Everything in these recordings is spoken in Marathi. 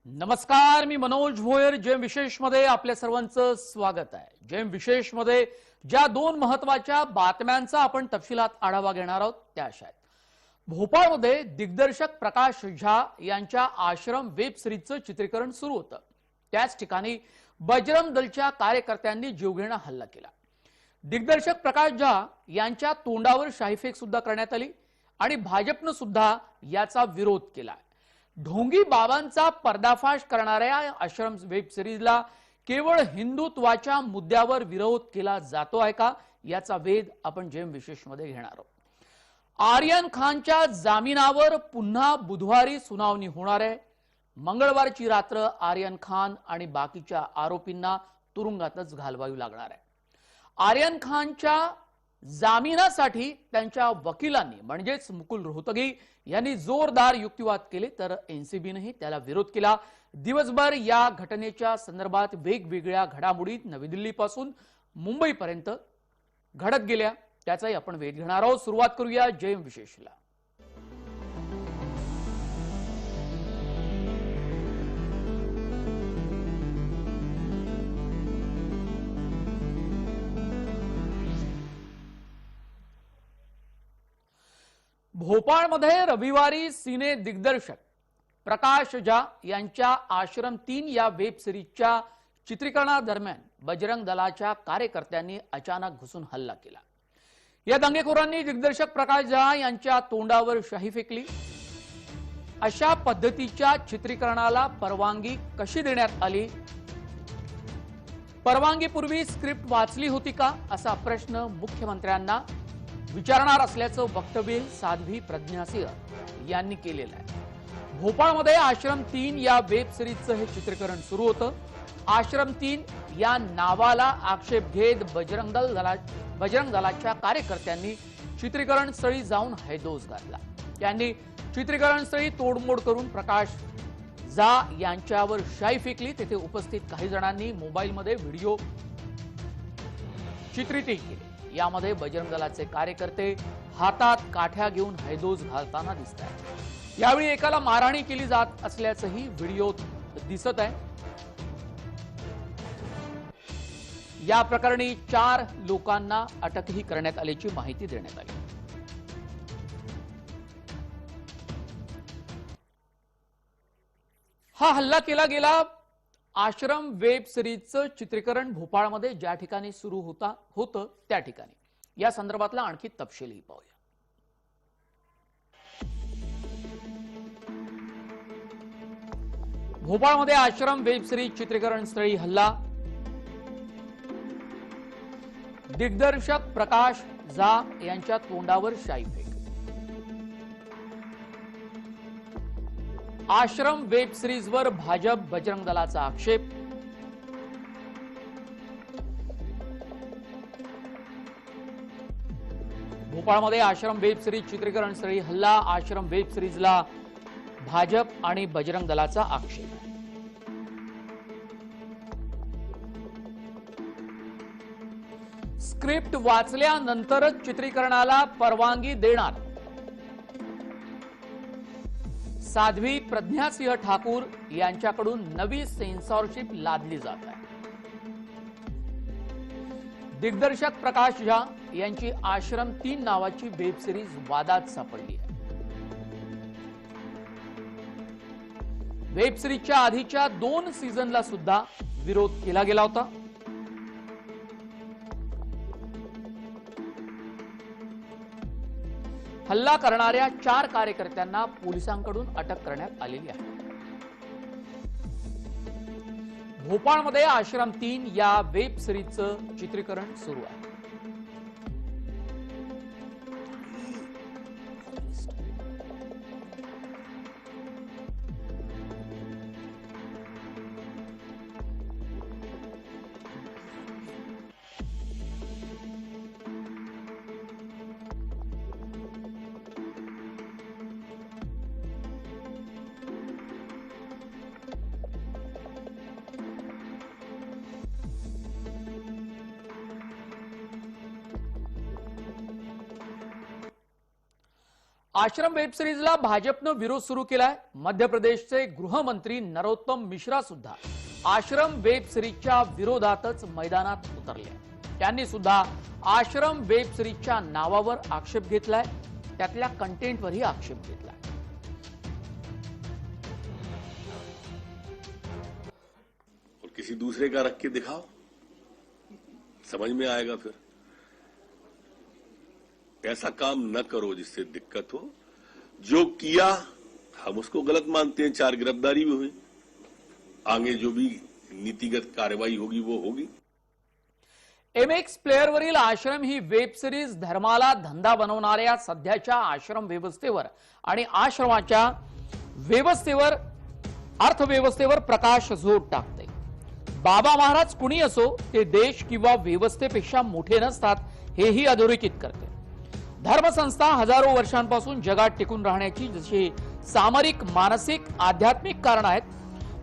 नमस्कार, मी मनोज भोयर. जेम विशेष मध्ये आपल्या सर्वांचं स्वागत आहे. जेम विशेष मध्ये ज्या दोन महत्त्वाच्या बातम्यांचा आपण तपशिलात आढावा घेणार आहोत त्या अशा आहेत. भोपाळमध्ये दिग्दर्शक प्रकाश झा यांच्या आश्रम वेब सिरीजचं चित्रीकरण सुरू होतं. त्याच ठिकाणी बजरंग दलच्या कार्यकर्त्यांनी जीवघेणा हल्ला केला. दिग्दर्शक प्रकाश झा यांच्या तोंडावर शाईफेक सुद्धा करण्यात आली आणि भाजपनं सुद्धा याचा विरोध केला. ढोंगी बाबांचा पर्दाफाश करणाऱ्या आश्रम वेब सिरीजला केवळ हिंदुत्वाच्या मुद्द्यावर विरोध केला जातो आहे का, याचा वेध आपण जेम विशेष मध्ये घेणार आहोत. आर्यन खानच्या जामिनावर पुन्हा बुधवारी सुनावणी होणार आहे. मंगळवारची रात्र आर्यन खान आणि बाकीच्या आरोपींना तुरुंगातच घालवावी लागणार आहे. आर्यन खानच्या जामिनासाठी त्यांच्या वकिलांनी म्हणजेच मुकुल रोहतगी यांनी जोरदार युक्तिवाद केले, तर एनसीबीनेही त्याला विरोध केला. दिवसभर या घटनेच्या संदर्भात वेगवेगळ्या घडामोडी नवी दिल्लीपासून मुंबईपर्यंत घडत गेल्या, त्याचाही आपण वेध घेणार आहोत. सुरुवात करूया जेम विशेषला. भोपाळमध्ये रविवारी सिने दिग्दर्शक प्रकाश झा यांच्या आश्रम 3 या वेब सिरीजच्या चित्रीकरणादरम्यान बजरंग दलाच्या कार्यकर्त्यांनी अचानक घुसून हल्ला केला. या दंगेखोरांनी दिग्दर्शक प्रकाश झा यांच्या तोंडावर शाई फेकली. अशा पद्धतीच्या चित्रीकरणाला परवानगी कशी देण्यात आली? परवानगीपूर्वी स्क्रिप्ट वाचली होती का, असा प्रश्न मुख्यमंत्र्यांना विचारणार असल्याचं वक्तव्य साध्वी प्रज्ञा सिंह यांनी केलेलं आहे. भोपाळमध्ये आश्रम 3 या वेब सिरीजचं हे चित्रीकरण सुरू होतं. आश्रम 3 या नावाला आक्षेप घेत बजरंग दलाच्या कार्यकर्त्यांनी चित्रीकरण स्थळी जाऊन हैदोस घातला. त्यांनी चित्रीकरण स्थळी तोडमोड करून प्रकाश झा यांच्यावर शाई फेकली. तेथे उपस्थित काही जणांनी मोबाईलमध्ये व्हिडिओ चित्रितही केले. यामध्ये बजरंग दलाचे कार्यकर्ते हातात काठ्या घेऊन हैदोस घालताना दिसत आहेत. यावेळी एकाला मारहाणी केली जात असल्याचंही व्हिडिओ दिसत आहे. या प्रकरणी 4 लोकांना अटकही करण्यात आल्याची माहिती देण्यात आली. हा हल्ला केला गेला. आश्रम वेब सिरीजचं चित्रीकरण भोपाळमध्ये ज्या ठिकाणी सुरू होतं त्या ठिकाणी. या संदर्भातला आणखी तपशीलही पाहूया. भोपाळमध्ये आश्रम वेब सिरीज चित्रीकरण स्थळी हल्ला. दिग्दर्शक प्रकाश झा यांच्या तोंडावर शाई फेक. आश्रम वेब सिरीजवर भाजप बजरंग दलाचा आक्षेप. भोपाळमध्ये आश्रम वेब सिरीज चित्रीकरण स्थळी हल्ला. आश्रम वेब सिरीजला भाजप आणि बजरंग दलाचा आक्षेप. स्क्रिप्ट वाचल्यानंतरच चित्रीकरणाला परवानगी देणार. साध्वी प्रज्ञा सिंह ठाकूर यांच्याकडून नवी सेन्सॉरशिप लादली जात आहे. दिग्दर्शक प्रकाश झा यांची आश्रम 3 नावाची वेब सिरीज वादात सापडली आहे. वेब सिरीजच्या आधीच्या 2 सीझनला सुद्धा विरोध केला गेला होता. हल्ला करणाऱ्या 4 कार्यकर्त्यांना पोलिसांकडून अटक करण्यात आलेली आहे. भोपाळमध्ये आश्रम 3 या वेब सिरीजचं चित्रीकरण सुरू आहे. आश्रम वेब सिरीजला भाजपनं विरोध सुरू केलाय। मध्य प्रदेशचे गृहमंत्री नरोत्तम मिश्रा सुद्धा आश्रम वेब सिरीजच्या विरोधातच मैदानात उतरले। त्यांनी सुद्धा आश्रम वेब सिरीजच्या नावावर आक्षेप घेतलाय, त्यातल्या कंटेंटवरही आक्षेप घेतलाय। और किसी दूसरे का रख के दिखाओ, समझ में आएगा। फिर ऐसा काम न करो जिससे दिक्कत हो। जो किया हम उसको गलत मानते हैं, 4 गिरफ्तारी भी हुई, आगे जो भी नीतिगत कार्रवाई होगी वो होगी। एमएक्स प्लेयरवरील आश्रम ही वेब सिरीज धर्माला धंदा बनवणाऱ्या सध्याच्या आश्रम व्यवस्थेवर आणि आश्रमाच्या व्यवस्थेवर अर्थव्यवस्थेवर प्रकाश झोत टाकते। बाबा महाराज कुणी असो ते देश किंवा व्यवस्थेपेक्षा मोठे नसतात, हेही अधोरेखित करते। धर्मसंस्था हजारो वर्षांपासून जगात टिकून राहण्याची जशी सामरिक, मानसिक, आध्यात्मिक कारण आहेत,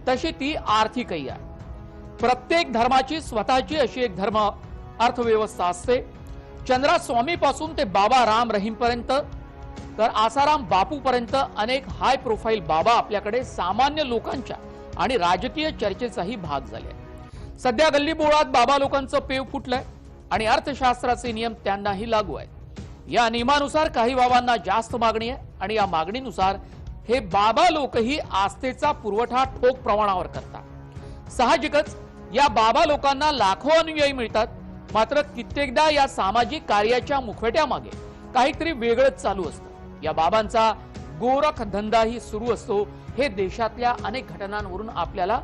तशी ती आर्थिकही आहे। प्रत्येक धर्माची स्वतःची अशी एक धर्म अर्थव्यवस्था असते। चंद्रास्वामी पासून ते बाबा राम रहीम पर्यंत, तर आसाराम बापू पर्यंत अनेक हाय प्रोफाईल बाबा आपल्याकडे सामान्य लोकांच्या आणि राजकीय चर्चेचाही भाग झाले। सध्या गल्लीबोळात बाबा लोकांचं पेव फुटलंय आणि अर्थशास्त्राचे नियम त्यांनाही लागू आहेत। या नियमानुसार काही बाबांना जास्त मागणी आहे आणि या मागणीनुसार हे बाबा लोकही आस्थेचा पुरवठा ठोक प्रमाणावर करतात। साहजिकच या बाबा लोकांना लाखो अनुयायी मिळतात, मात्र कित्येकदा या सामाजिक कार्याच्या मुखवट्यामागे काहीतरी वेगळंच चालू असतं। या बाबांचा गोरख धंदाही सुरू असतो, हे देशातल्या अनेक घटनांवरून आपल्याला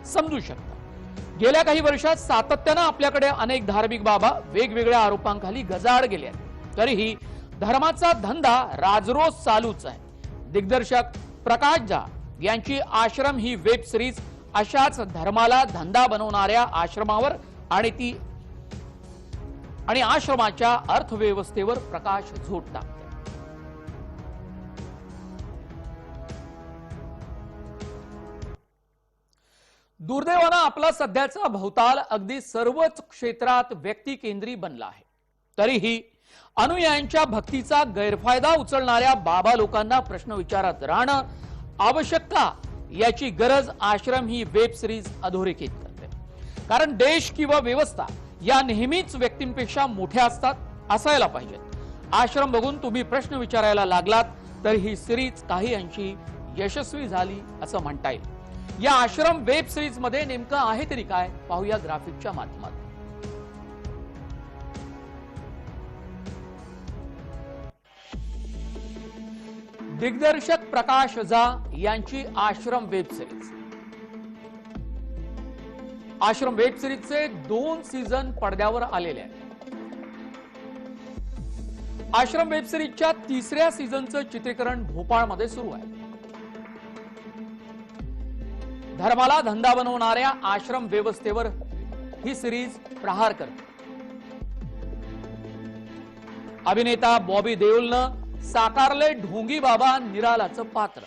समजू शकतं। गेल्या काही वर्षात सातत्यानं आपल्याकडे अनेक धार्मिक बाबा वेगवेगळ्या आरोपांखाली गजाआड गेले आहेत, तरीही धर्माचा धंदा राजरोज चालूच आहे। दिग्दर्शक प्रकाश झा यांची आश्रम ही वेब सिरीज अशाच धर्माला धंदा बनवणाऱ्या आश्रमावर आणि आश्रमाच्या अर्थव्यवस्थेवर प्रकाश झोत टाकते। दुर्दैवानं आपला सध्याचा भवताल अगदी सर्वच क्षेत्रात व्यक्तिकेंद्री बनला आहे। तरीही अनुयायांच्या भक्तीचा गैरफायदा उचलणाऱ्या बाबा लोकांना प्रश्न विचारत राहणं आवश्यक का, याची गरज आश्रम ही वेब सिरीज अधोरेखित करते। कारण देश किंवा व्यवस्था या नेहमीच व्यक्तींपेक्षा मोठ्या असतात, असायला पाहिजेत। आश्रम बघून तुम्ही प्रश्न विचारायला लागलात तर ही सिरीज काही अंशी यशस्वी झाली असं म्हणता येईल। या आश्रम वेब सिरीज मध्ये नेमकं आहे तरी काय, पाहूया ग्राफिकच्या माध्यमातून। दिग्दर्शक प्रकाश झा यांची आश्रम वेब सिरीज। आश्रम वेब सिरीजचे 2 सीझन पडद्यावर आलेले आहेत। आश्रम वेब सिरीजच्या 3ऱ्या सीझनचं चित्रीकरण भोपाळमध्ये सुरू आहे। धर्माला धंदा बनवणाऱ्या आश्रम व्यवस्थेवर ही सिरीज प्रहार करते। अभिनेता बॉबी देओलनं साकारले ढोंगी बाबा निरालाचं पात्र।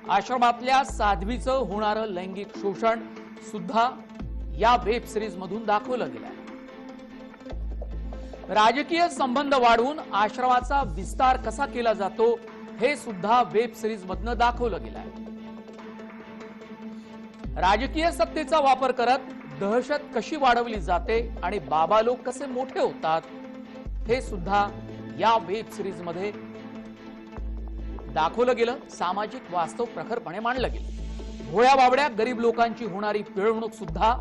आश्रमातल्या साध्वीचं होणारं लैंगिक शोषण सुद्धा या वेब सिरीज मधून दाखवलं गेलंय। राजकीय संबंध वाढवून आश्रमाचा विस्तार कसा केला जातो हे सुद्धा वेब सिरीज मधनं दाखवलं गेलंय। राजकीय सत्तेचा वापर करत दहशत कशी वाढवली जाते आणि बाबा लोक कसे मोठे होतात हे सुद्धा या वेब सिरीज मध्ये दाखवलं गेलं। सामाजिक वास्तव प्रखरपणे मांडलं गेलं। भोळ्या बाबड्या गरीब लोकांची होणारी पिळवणूक सुद्धा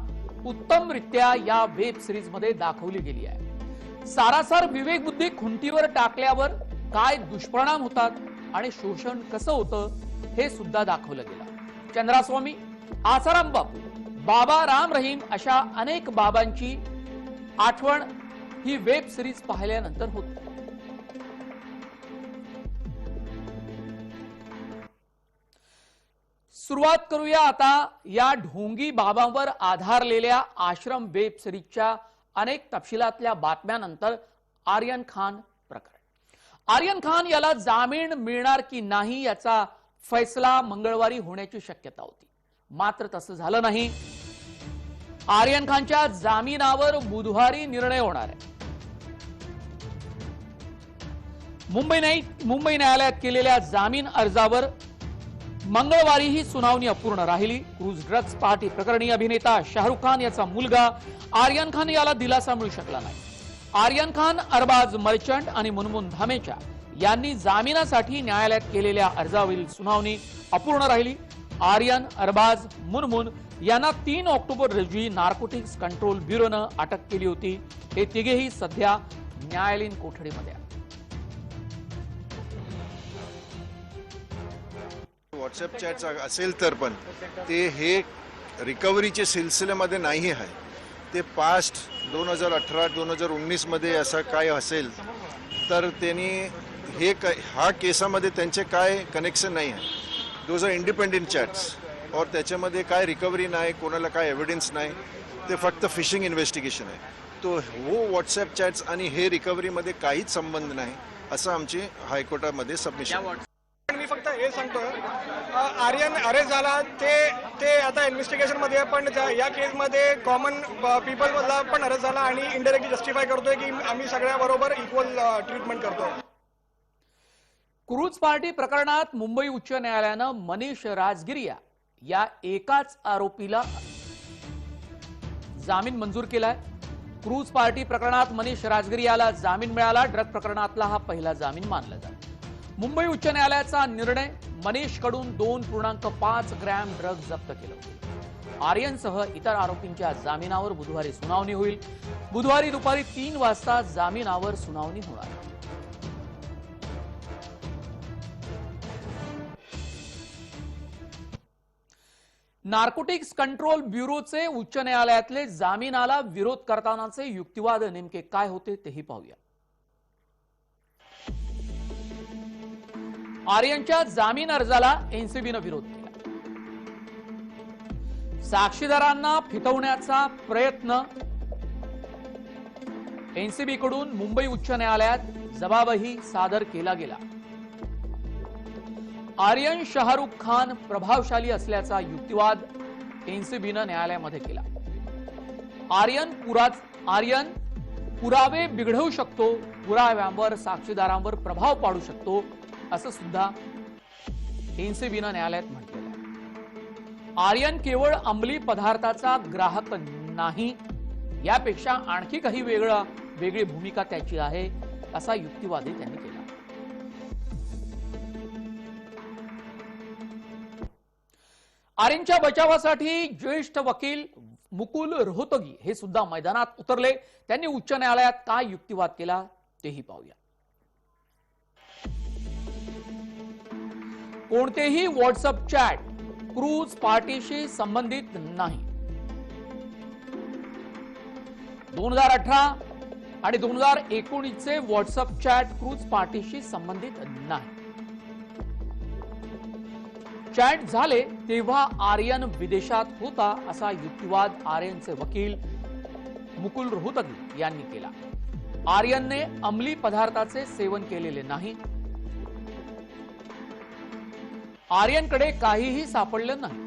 उत्तमरित्या या वेब सिरीज मध्ये दाखवली गेली आहे। सारासार विवेक बुद्धी खुंटीवर टाकल्यावर काय दुष्परिणाम होतात आणि शोषण कसं होतं हे सुद्धा दाखवलं गेलं। चंद्रास्वामी, आसाराम बापू, बाबा राम रहीम अशा अनेक बाबांची आठवण ही वेब सिरीज पाहिल्यानंतर होते। सुरुवात करूया आता या ढोंगी बाबांवर आधारलेल्या आश्रम वेब सिरीजच्या अनेक तपशिलातल्या बातम्यानंतर आर्यन खान प्रकरण। आर्यन खान याला जामीन मिळणार की नाही याचा फैसला मंगळवारी होण्याची शक्यता होती, मात्र तसं झालं नाही। आर्यन खानच्या जामिनावर बुधवारी निर्णय होणार आहे। मुंबई न्यायालयात केलेल्या जामीन अर्जावर मंगळवारीही सुनावणी अपूर्ण राहिली। क्रूज ड्रग्ज पार्टी प्रकरणी अभिनेता शाहरुख खान याचा मुलगा आर्यन खान याला दिलासा मिळू शकला नाही। आर्यन खान, अरबाज मर्चंट आणि मुनमुन धामेचा यांनी जामिनासाठी न्यायालयात केलेल्या अर्जावरील सुनावणी अपूर्ण राहिली। आर्यन, अरबाज, मुनमुन यांना 3 ऑक्टोबर रोजी नार्कोटिक्स कंट्रोल ब्युरोनं अटक केली होती। हे तिघेही सध्या न्यायालयीन कोठडीमध्ये आहेत। व्हॉट्सअप चॅट्स असेल तर पण ते हे रिकव्हरीचे सिलसिलेमध्ये नाही आहे। ते पास्ट 2018-2019 मध्ये असं काय असेल तर त्यांनी हा केसामध्ये त्यांचे काय कनेक्शन नाही आहे। दोज आर इंडिपेंडेंट चॅट्स और त्याच्यामध्ये काय रिकव्हरी नाही, कोणाला काय एव्हिडन्स नाही, ते फक्त फिशिंग इन्व्हेस्टिगेशन आहे। तो वो व्हॉट्सअप चॅट्स आणि हे रिकव्हरीमध्ये काहीच संबंध नाही असं आमची हायकोर्टामध्ये सबमिशन। मी फक्त हे सांगतो, आर्यन अरेस्ट झाला ते आता इन्व्हेस्टिगेशन मध्ये आहे, पण या केसमध्ये कॉमन पीपल मधला पण अरेस्ट झाला आणि इनडायरेक्टली जस्टिफाय करतोय की आम्ही सगळ्या बरोबर इक्वल ट्रीटमेंट करतो। क्रूज पार्टी प्रकरणात मुंबई उच्च न्यायालयानं मनीष राजगिरिया या एकाच आरोपीला जामीन मंजूर केलाय। क्रूज पार्टी प्रकरणात मनीष राजगिरियाला जामीन मिळाला। ड्रग प्रकरणातला हा पहिला जामीन मानला जातो। मुंबई उच्च न्यायालयाचा निर्णय, मनीषकडून 2.5 ग्रॅम ड्रग जप्त केलं होतं। आर्यनसह इतर आरोपींच्या जामिनावर बुधवारी सुनावणी होईल। बुधवारी दुपारी 3 वाजता जामिनावर सुनावणी होणार आहे। नार्कोटिक्स कंट्रोल ब्युरोचे उच्च न्यायालयातले जामिनाला विरोध करतानाचे युक्तिवाद नेमके काय होते तेही पाहूया। आर्यनच्या जामीन अर्जाला एनसीबीनं विरोध केला। साक्षीदारांना फितवण्याचा प्रयत्न, एनसीबीकडून मुंबई उच्च न्यायालयात जबाबही सादर केला गेला। आर्यन शाहरुख खान प्रभावशाली असल्याचा युक्तिवाद एनसीबीनं न्यायालयामध्ये केला। आर्यन पुरावे बिघडवू शकतो, पुराव्यांवर साक्षीदारांवर प्रभाव पाडू शकतो असं सुद्धा एनसीबीनं न्यायालयात म्हटलेलं आहे। आर्यन केवळ अंमली पदार्थाचा ग्राहक नाही, यापेक्षा आणखी काही वेगळी भूमिका त्याची आहे असा युक्तिवादही त्यांनी केला। आर्यनच्या बचावासाठी ज्येष्ठ वकील मुकुल रोहतगी हे सुद्धा मैदानात उतरले। त्यांनी उच्च न्यायालयात काय युक्तिवाद केला तेही पाहूया। कोणतेही व्हॉट्सअप चॅट क्रूज पार्टीशी संबंधित नाही। 2018 आणि 2019चे व्हॉट्सअप चॅट क्रूज पार्टीशी संबंधित नाही। चॅट झाले तेव्हा आर्यन विदेशात होता असा युक्तिवाद आर्यनचे वकील मुकुल रोहतगी यांनी केला। आर्यनने अंमली पदार्थाचे सेवन केलेले नाही। आर्यनकडे काहीही सापडलं नाही।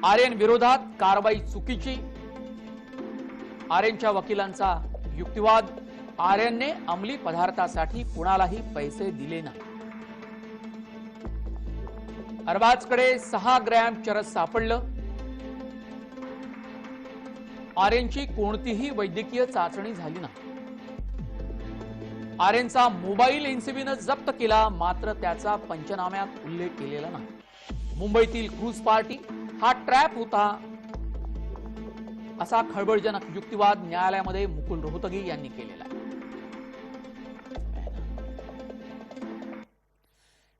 आर्यन विरोधात कारवाई चुकीची, आर्यनच्या वकिलांचा युक्तिवाद, आर्यनने अंमली पदार्थासाठी कुणालाही पैसे दिले नाही। अरबाजकडे 6 ग्रॅम चरस सापडलं। आर्यनची कोणतीही वैद्यकीय चाचणी झाली नाही। आर्यनचा मोबाईल एनसीबीनं जप्त केला, मात्र त्याचा पंचनाम्यात उल्लेख केलेला नाही। मुंबईतील क्रूज पार्टी हा ट्रॅप होता असा खळबळजनक युक्तिवाद न्यायालयामध्ये मुकुल रोहतगी यांनी केलेला आहे।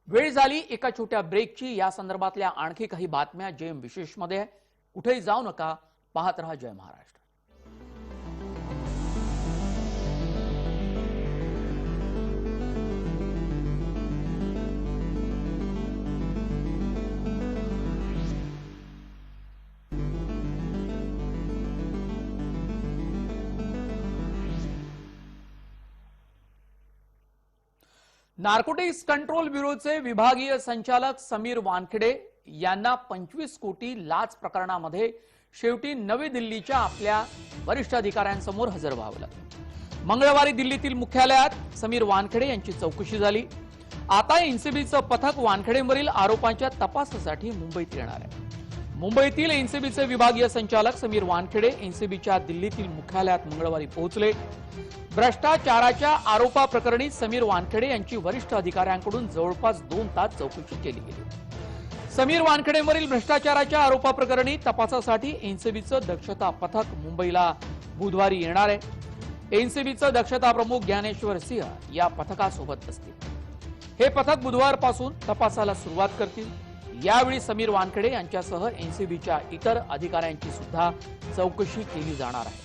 वेळ झाली एका छोट्या ब्रेकची। या संदर्भातल्या आणखी काही बातम्या जेएम विशेषमध्ये आहे। कुठेही जाऊ नका, पाहत रहा जय महाराष्ट्र। नार्कोटिक्स कंट्रोल ब्युरोचे विभागीय संचालक समीर वानखेडे यांना 25 कोटी लाच प्रकरणामध्ये शेवटी नवी दिल्लीच्या आपल्या वरिष्ठ अधिकाऱ्यांसमोर हजर व्हावं लागलं। मंगळवारी दिल्लीतील मुख्यालयात समीर वानखेडे यांची चौकशी झाली. आता एनसीबीचं पथक वानखेडेंवरील आरोपांच्या तपासासाठी मुंबईत येणार आहे. मुंबईतील एनसीबीचे विभागीय संचालक समीर वानखेडे एनसीबीच्या दिल्लीतील मुख्यालयात मंगळवारी पोहोचले. भ्रष्टाचाराच्या आरोपाप्रकरणी समीर वानखेडे यांची वरिष्ठ अधिकाऱ्यांकडून जवळपास 2 तास चौकशी केली गेली. समीर वानखेडेंवरील भ्रष्टाचाराच्या आरोपाप्रकरणी तपासासाठी एनसीबीचं दक्षता पथक मुंबईला बुधवारी येणार आहे. एनसीबीचं दक्षता प्रमुख ज्ञानेश्वर सिंह या पथकासोबत असतील. हे पथक बुधवारपासून तपासाला सुरुवात करतील. यावेळी समीर वानखेडे यांच्यासह एनसीबीच्या इतर अधिकाऱ्यांची सुद्धा चौकशी केली जाणार आहे,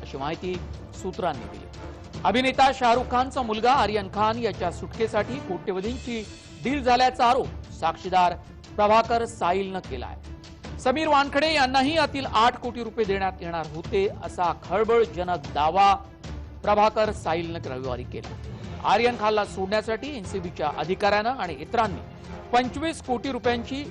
अशी माहिती सूत्रांनी दिली. अभिनेता शाहरुख खानचा मुलगा आर्यन खान याच्या सुटकेसाठी कोट्यवधींची डील झाल्याचा आरोप साक्षीदार प्रभाकर साहिलनं केला आहे. समीर वानखेडे यांनाही यातील 8 कोटी रुपये देण्यात येणार होते, असा खळबळजनक दावा प्रभाकर साहिलनं रविवारी केला. आर्यन खानला सोडण्यासाठी एनसीबीच्या अधिकाऱ्यानं आणि इतरांनी 25 कोटी रुपयांची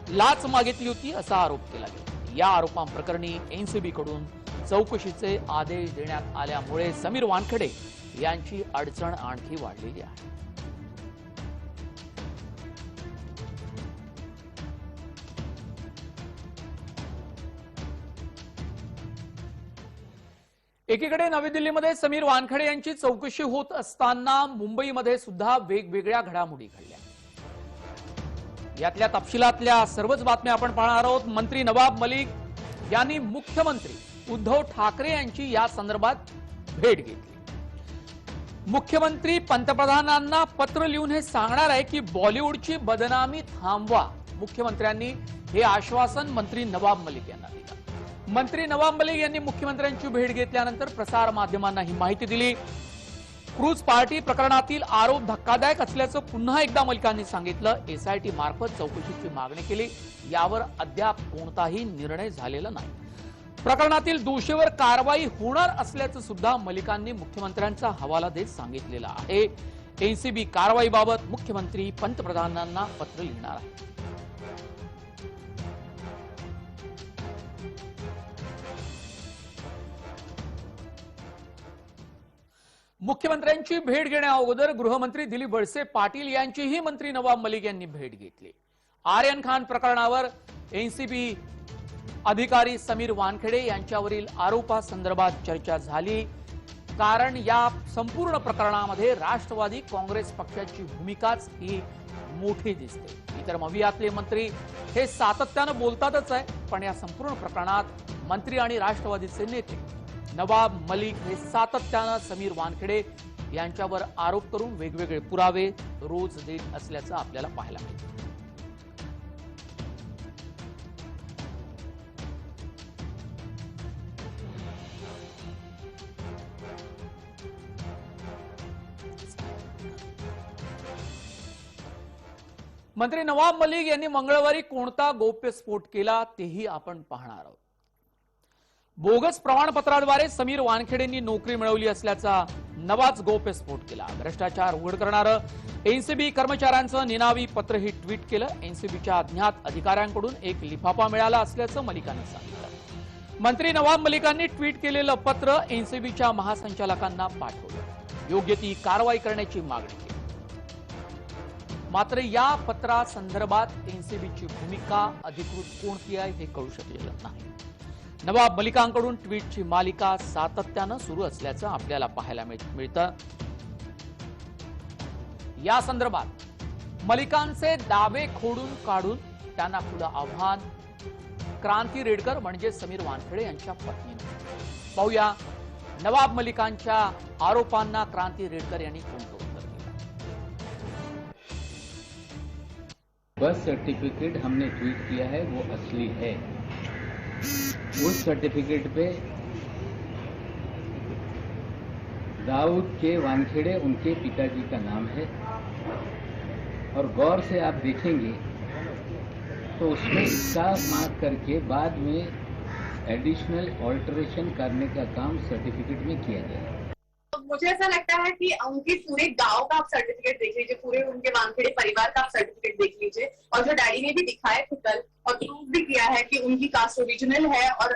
लाच मागितली होती, असा आरोप केला गेला. या आरोपांप्रकरणी एनसीबीकडून चौकशीचे आदेश देण्यात आल्यामुळे समीर वानखेडे यांची अडचण आणखी वाढलेली आहे. एकीकडे नवी दिल्लीमध्ये समीर वानखेडे यांची चौकशी होत असताना मुंबईमध्ये सुद्धा वेगवेगळ्या घडामोडी घडल्या. यातल्या तपशिलातल्या सर्वच बातम्या आपण पाहणार आहोत. मंत्री नवाब मलिक यांनी मुख्यमंत्री उद्धव ठाकरे यांची या संदर्भात भेट घेतली. मुख्यमंत्री पंतप्रधानांना पत्र लिहून हे सांगणार आहे की बॉलिवूडची बदनामी थांबवा. मुख्यमंत्र्यांनी हे आश्वासन मंत्री नवाब मलिक यांना दिलं. मंत्री नवाब मलिक यांनी मुख्यमंत्र्यांची भेट घेतल्यानंतर प्रसार माध्यमांना ही माहिती दिली. क्रूज पार्टी प्रकरणातील आरोप धक्कादायक असल्याचं पुन्हा एकदा मलिकांनी सांगितलं. एसआयटी मार्फत चौकशीची मागणी केली. यावर अद्याप कोणताही निर्णय झालेला नाही. प्रकरणातील दोषीवर कारवाई होणार असल्याचं सुद्धा मलिकांनी मुख्यमंत्र्यांचा हवाला देत सांगितलेलं आहे. एनसीबी कारवाईबाबत मुख्यमंत्री पंतप्रधानांना पत्र लिहिणार आहे. मुख्यमंत्र्यांची भेट घेण्या अगोदर गृहमंत्री दिलीप वळसे पाटील यांचीही मंत्री नवाब मलिक यांनी भेट घेतली. आर्यन खान प्रकरणावर एनसीबी अधिकारी समीर वानखेडे यांच्यावरील आरोपासंदर्भात चर्चा झाली. कारण या संपूर्ण प्रकरणामध्ये राष्ट्रवादी काँग्रेस पक्षाची भूमिकाच ही मोठी दिसते. इतर मवियातले मंत्री हे सातत्यानं बोलतातच आहे, पण या संपूर्ण प्रकरणात मंत्री आणि राष्ट्रवादीचे नेते नवाब मलिक हे सातत्यानं समीर वानखेडे यांच्यावर आरोप करून वेगवेगळे पुरावे रोज देत असल्याचं आपल्याला पाहायला मिळतं. मंत्री नवाब मलिक यांनी मंगळवारी कोणता गौप्यस्फोट केला तेही आपण पाहणार आहोत. बोगस प्रमाणपत्राद्वारे समीर वानखेडेंनी नोकरी मिळवली असल्याचा नवाच गौप्यस्फोट केला. भ्रष्टाचार उघड करणारं एनसीबी कर्मचाऱ्यांचं निनावी पत्रही ट्विट केलं. एनसीबीच्या अज्ञात अधिकाऱ्यांकडून एक लिफाफा मिळाला असल्याचं मलिकांनी सांगितलं. मंत्री नवाब मलिकांनी ट्विट केलेलं पत्र एनसीबीच्या महासंचालकांना पाठवलं. योग्य ती कारवाई करण्याची मागणी केली. मात्र या पत्रासंदर्भात एनसीबीची भूमिका अधिकृत कोणती आहे हे कळू शकलेलं नाही. नवाब मलिकांकडून ट्विटची मालिका सातत्यानं सुरू असल्याचं आपल्याला पाहायला मिळतं. या संदर्भात मलिकांचे दावे खोडून काढून त्यांना खुलं आव्हान क्रांती रेडकर म्हणजे समीर वानखेडे यांच्या पत्नीने. पाहूया नवाब मलिकांच्या आरोपांना क्रांती रेडकर यांनी कोणतं उत्तर दिलं. बर्थ सर्टिफिकेट हमने ट्वीट किया है वो असली है. उस सर्टिफिकेट पे दाऊद के वानखेड़े उनके पिताजी का नाम है और गौर से आप देखेंगे तो उसमें इसका मार्क करके बाद में एडिशनल ऑल्टरेशन करने का काम सर्टिफिकेट में किया गया है. मुझे ऐसा लगता है कि उनके पूरे गांव का आप सर्टिफिकेट देख लीजिए, पूरे उनके वानखेड़े परिवार का आप सर्टिफिकेट देख लीजिए, और जो डैडी ने भी दिखाया थे कल और प्रूव भी किया है कि उनकी कास्ट ओरिजिनल है, और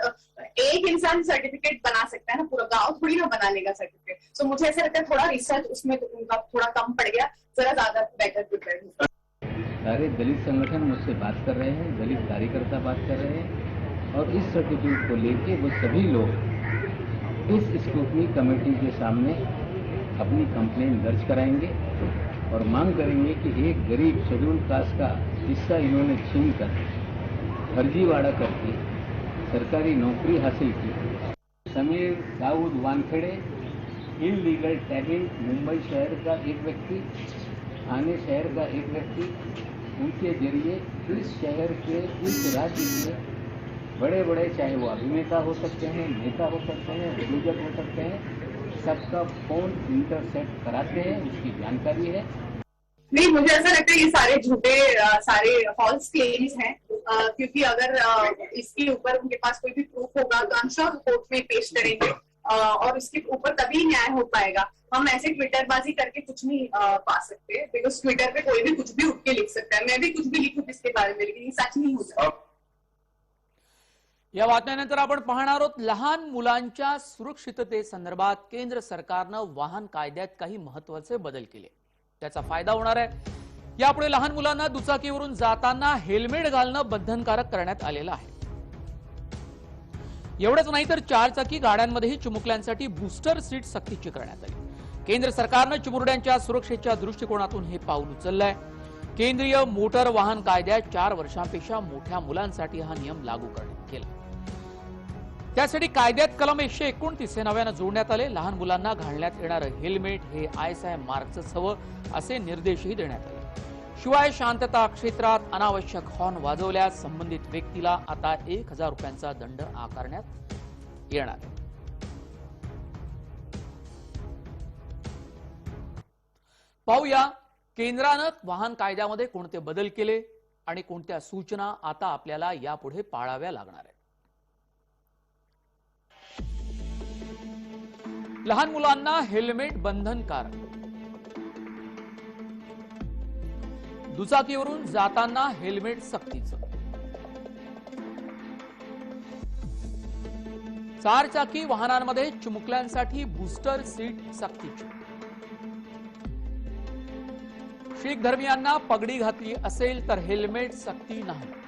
एक इंसान सर्टिफिकेट बना सकता है ना, पूरा गांव थोड़ी ना बना लेगा सर्टिफिकेट। सो मुझे ऐसा लगता है थोड़ा रिसर्च उसमें उनका थोड़ा कम पड़ गया, जरा ज्यादा बेटर प्रिपेयर होगा। सारे दलित संगठन मुझसे बात कर रहे हैं, दलित कार्यकर्ता बात कर रहे हैं, और इस सर्टिफिकेट को लेके वो सभी लोग इस स्क्रूटनी कमेटी के सामने अपनी कंप्लेन दर्ज कराएंगे और मांग करेंगे कि एक गरीब शेड्यूल कास्ट का हिस्सा इन्होंने छीनकर फर्जीवाड़ा करके सरकारी नौकरी हासिल की। समीर दाऊद वानखेड़े इनलीगल टैगिंग, मुंबई शहर का एक व्यक्ति, थाने शहर का एक व्यक्ति, उनके जरिए इस शहर के, इस राज्य के बड़े बड़े, चाहे वो अभिनेता हो सकते हैं, नेता हो सकते हैं, उद्योजक हो सकते हैं, सबका फोन इंटरसेप्ट कराते हैं, उसकी जानकारी है। नहीं, मुझे ऐसा लगता है ये सारे झूठे, सारे फॉल्स क्लेम्स हैं, क्योंकि अगर इसके ऊपर उनके पास कोई भी प्रूफ होगा तो अनश्योर कोर्ट में पेश करेंगे, और इसके ऊपर तभी न्याय हो पाएगा। हम ऐसे ट्विटरबाजी करके कुछ नहीं पा सकते, बिकॉज ट्विटर पे कोई भी कुछ भी उठ के लिख सकता है, मैं भी कुछ भी लिखूं इसके बारे में, लेकिन ये सच नहीं हो सकता। या बातम्यानंतर आपण पाहणार आहोत लहान मुलांच्या सुरक्षिततेसंदर्भात केंद्र सरकारनं वाहन कायद्यात काही महत्त्वाचे बदल केले, त्याचा फायदा होणार आहे। यापुढे लहान मुलांना दुचाकीवरून जाताना हेल्मेट घालणं बंधनकारक करण्यात आलेलं आहे। एवढंच नाही तर चारचाकी गाड्यांमध्येही चिमुकल्यांसाठी बूस्टर सीट सक्तीची करण्यात आली। केंद्र सरकारनं चिमुरड्यांच्या सुरक्षेच्या दृष्टिकोनातून हे पाऊल उचललंय। केंद्रीय मोटर वाहन कायद्यात 4 वर्षांपेक्षा मोठ्या मुलांसाठी हा नियम लागू करण्यात केला। त्यासाठी कायद्यात कलम 129 हे नव्यानं जोडण्यात आले। लहान मुलांना घालण्यात येणारं हेल्मेट हे ISI मार्कचंच हवं असे निर्देशही देण्यात आले। शिवाय शांतता क्षेत्रात अनावश्यक हॉर्न वाजवल्यास संबंधित व्यक्तीला आता 1000 रुपयांचा दंड आकारण्यात येणार आहे। पाहूया केंद्रानं वाहन कायद्यामध्ये कोणते बदल केले आणि कोणत्या सूचना आता आपल्याला यापुढे पाळाव्या लागणार आहेत। लहान मुलांना हेल्मेट बंधनकारक, दुचाकीवरून जाताना हेल्मेट सक्तीचं, चारचाकी वाहनांमध्ये चिमुकल्यांसाठी बूस्टर सीट सक्तीची, शीख धर्मियांना पगडी घातली असेल तर हेल्मेट सक्ती नाही।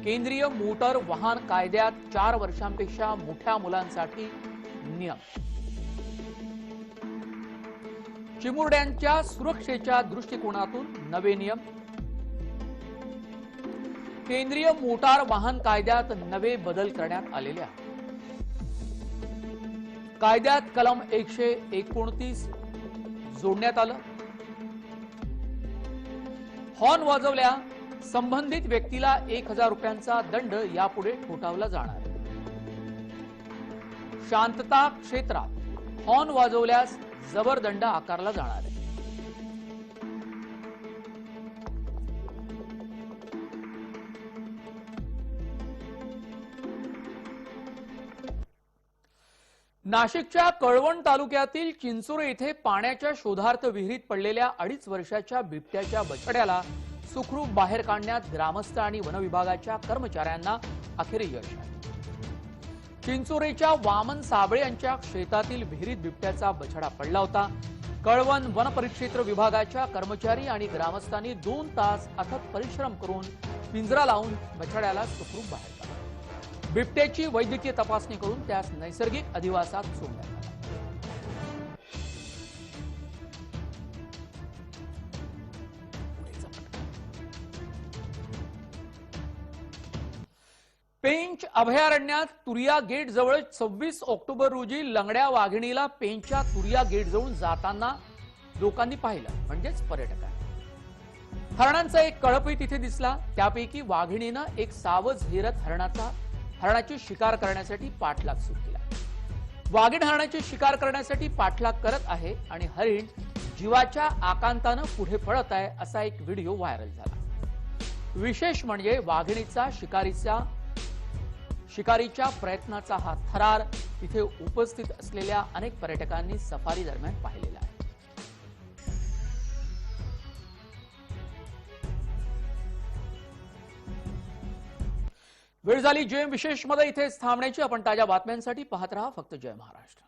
केंद्रीय मोटर वाहन कायद्यात 4 वर्षांपेक्षा मोठ्या मुलांसाठी नियम, चिमुरड्यांच्या सुरक्षेच्या दृष्टिकोनातून नवे नियम, केंद्रीय मोटार वाहन कायद्यात नवे बदल करण्यात आलेले आहेत। कायद्यात कलम 129 जोडण्यात आलं। हॉर्न वाजवल्या संबंधित व्यक्तीला 1000 रुपयांचा दंड यापुढे ठोठावला जाणार। शांतता क्षेत्रात हॉर्न वाजवल्यास जबर दंड आकारला जाणार आहे। नाशिकच्या कळवण तालुक्यातील चिंचोरे येथे पाण्याच्या शोधार्थ विहिरीत पडलेल्या 2.5 वर्षाच्या बिबट्याच्या बछड्याला सुखरूप बाहेर काढण्यात ग्रामस्थ आणि वन विभागाच्या कर्मचाऱ्यांना अखेर यश आले। चिंचोरेच्या वामन साबळे यांच्या शेतातील विहिरीत बिबट्याचा बछडा पडला होता। कळवण वन परिक्षेत्र विभागाच्या कर्मचारी आणि ग्रामस्थांनी 2 तास अथक परिश्रम करून पिंजरा लावून बछड्याला सुखरूप बाहेर काढले। बिबट्याची वैद्यकीय तपासणी करून त्यास नैसर्गिक अधिवासात सोडण्यात आले। पेंच अभयारण्यात तुरिया गेट जवळ 26 ऑक्टोबर रोजी लंगड्या वाघिणीला पेंचच्या तुरिया गेट जवळून जाताना लोकांनी पाहिलं, म्हणजेच पर्यटकांनी। हरणांचा एक कळपही तिथे दिसला। त्यापैकी वाघिणीनं एक सावज हेरत हरणाची शिकार करण्यासाठी पाठलाग सुरू केला। वाघीण हरणाची शिकार करण्यासाठी पाठलाग करत आहे आणि हरिण जीवाच्या आकांतानं पुढे पळत आहे असा एक व्हिडिओ व्हायरल झाला। विशेष म्हणजे वाघिणीचा शिकारीचा शिकारीच्या प्रयत्नाचा हा थरार तिथे उपस्थित असलेल्या अनेक पर्यटकांनी सफारी दरम्यान पाहिलेला आहे. वेळ झाली जय विशेष मध्ये इथेच थांबण्याची. आपण ताज्या बातम्यांसाठी पाहत रहा फक्त जय महाराष्ट्र.